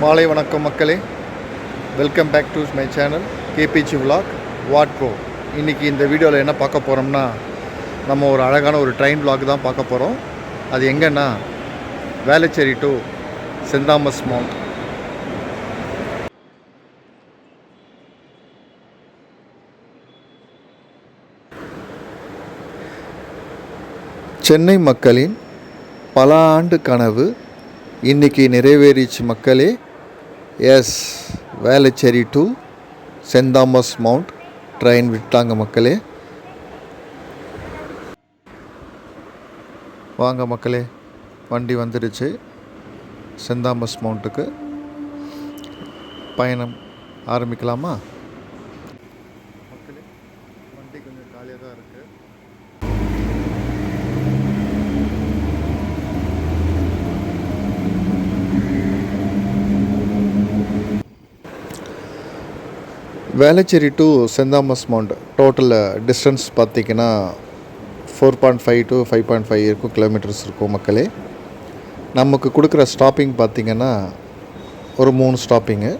மாலை வணக்கம் மக்களே, welcome back to my channel KPG vlog what bro. இன்றைக்கி இந்த வீடியோவில் என்ன பார்க்க போகிறோம்னா, நம்ம ஒரு அழகான ஒரு ட்ரெயின் விலாக் தான் பார்க்க போகிறோம். அது எங்கன்னா Velachery to Saint Thomas Mount. Chennai மக்களின் பல ஆண்டு கனவு இன்றைக்கி நிறைவேறிச்சு மக்களே. Yes, Velachery to Saint Thomas Mount train விட்டாங்க மக்களே. வாங்க மக்களே, வண்டி வந்துடுச்சு. சென்ட் தாமஸ் மவுண்ட்டுக்கு பயணம் ஆரம்பிக்கலாமா மக்களே? வண்டி கொஞ்சம் காலியாக தான் இருக்குது. Velachery to Saint Thomas Mount total distance பார்த்திங்கன்னா 4.5 to 5.5 இருக்கும் கிலோமீட்டர்ஸ் இருக்கும் மக்களே. நமக்கு கொடுக்குற ஸ்டாப்பிங் பார்த்திங்கன்னா ஒரு 3 ஸ்டாப்பிங்கு.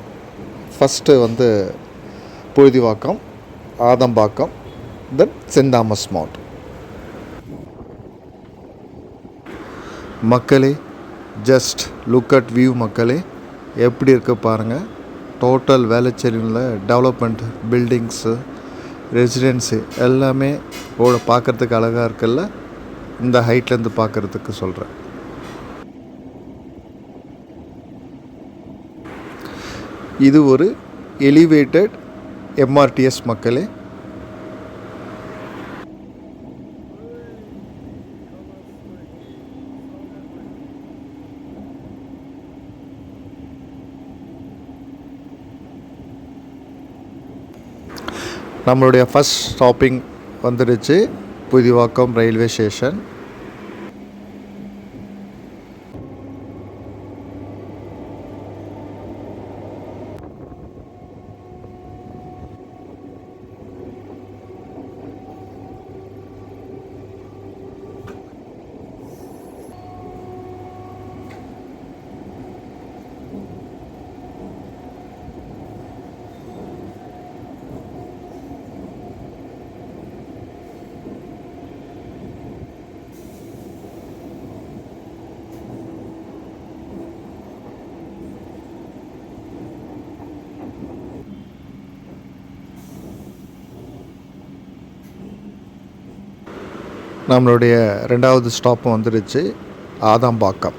ஃபஸ்ட்டு வந்து புழுதிவாக்கம், ஆதம்பாக்கம், தென் சென்ட் தாமஸ் மவுண்ட். மக்களே, ஜஸ்ட் லுக் அட் வியூ மக்களே, எப்படி இருக்குது பாருங்கள். டோட்டல் வேளச்சேரியில் டெவலப்மெண்ட், பில்டிங்ஸு, ரெசிடென்சி எல்லாமே பார்க்குறதுக்கு அழகாக இருக்குல்ல. இந்த ஹைட்லேருந்து பார்க்குறதுக்கு சொல்கிறேன். இது ஒரு எலிவேட்டட் எம்ஆர்டிஎஸ் மக்களே. நம்மளுடைய ஃபஸ்ட் ஸ்டாப்பிங் வந்துடுச்சு, புழுதிவாக்கம் ரயில்வே ஸ்டேஷன். நம்மளுடைய ரெண்டாவது ஸ்டாப்பும் வந்துடுச்சு, ஆதம்பாக்கம்.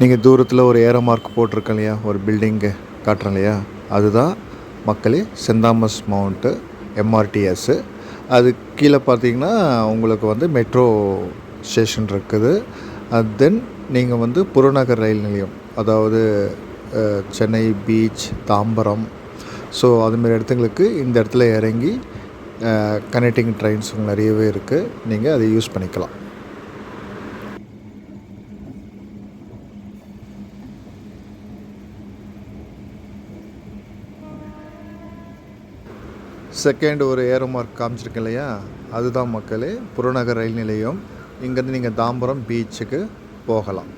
நீங்கள் தூரத்தில் ஒரு ஏரோ மார்க் போட்டிருக்கேன் இல்லையா, ஒரு பில்டிங்கு காட்டுறேன் இல்லையா, அதுதான் மக்களே சென்ட் தாமஸ் மவுண்ட்டு எம்ஆர்டிஎஸ்ஸு. அது கீழே பார்த்தீங்கன்னா உங்களுக்கு வந்து மெட்ரோ ஸ்டேஷன் இருக்குது. தென் நீங்கள் வந்து புறநகர் ரயில் நிலையம், அதாவது சென்னை பீச், தாம்பரம், ஸோ அதுமாரி இடத்துங்களுக்கு இந்த இடத்துல இறங்கி கனெக்டிங் ட்ரெயின்ஸ் நிறையவே இருக்குது. நீங்கள் அதை யூஸ் பண்ணிக்கலாம். செகண்ட் ஒரு ஏரோ மார்க் காமிச்சிருக்கேன் இல்லையா, அதுதான் மக்களே புறநகர் ரயில் நிலையம். இங்கேருந்து நீங்கள் தாம்பரம் பீச்சுக்கு போகலாம்.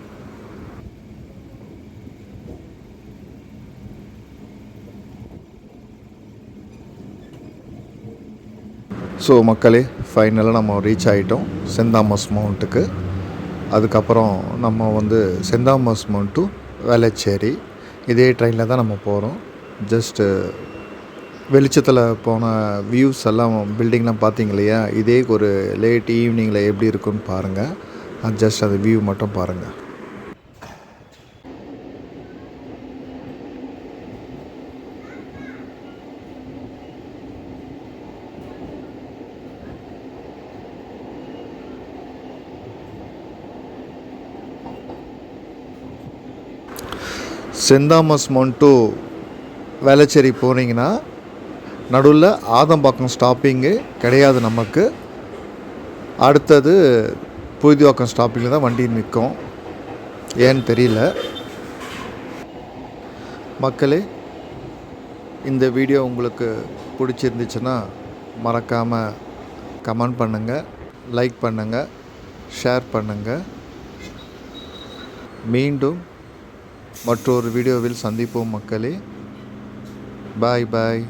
ஸோ மக்களே, ஃபைனலாக நம்ம ரீச் ஆகிட்டோம் சென்ட் தாமஸ் மவுண்ட்டுக்கு. அதுக்கப்புறம் நம்ம வந்து Saint Thomas Mount to Velachery இதே ட்ரெயினில் தான் நம்ம போகிறோம். ஜஸ்ட்டு வெளிச்சத்தில் போன வியூஸ் எல்லாம் பில்டிங்லாம் பார்த்தீங்க இல்லையா, இதே ஒரு லேட் ஈவினிங்கில் எப்படி இருக்குன்னு பாருங்கள். ஜஸ்ட் அந்த வியூ மட்டும் பாருங்கள். Saint Thomas Mount to Velachery போனீங்கன்னா நடுவில் ஆதம்பாக்கம் ஸ்டாப்பிங்கு கிடையாது நமக்கு. அடுத்தது புழுதிவாக்கம் ஸ்டாப்பிங்கில் தான் வண்டி நிற்கும். ஏன்னு தெரியல. மக்களே, இந்த வீடியோ உங்களுக்கு பிடிச்சிருந்துச்சுன்னா மறக்காமல் கமெண்ட் பண்ணுங்கள், லைக் பண்ணுங்கள், ஷேர் பண்ணுங்கள். மீண்டும் மற்றொரு வீடியோவில் சந்திப்போம் மக்களே. பாய் பாய்.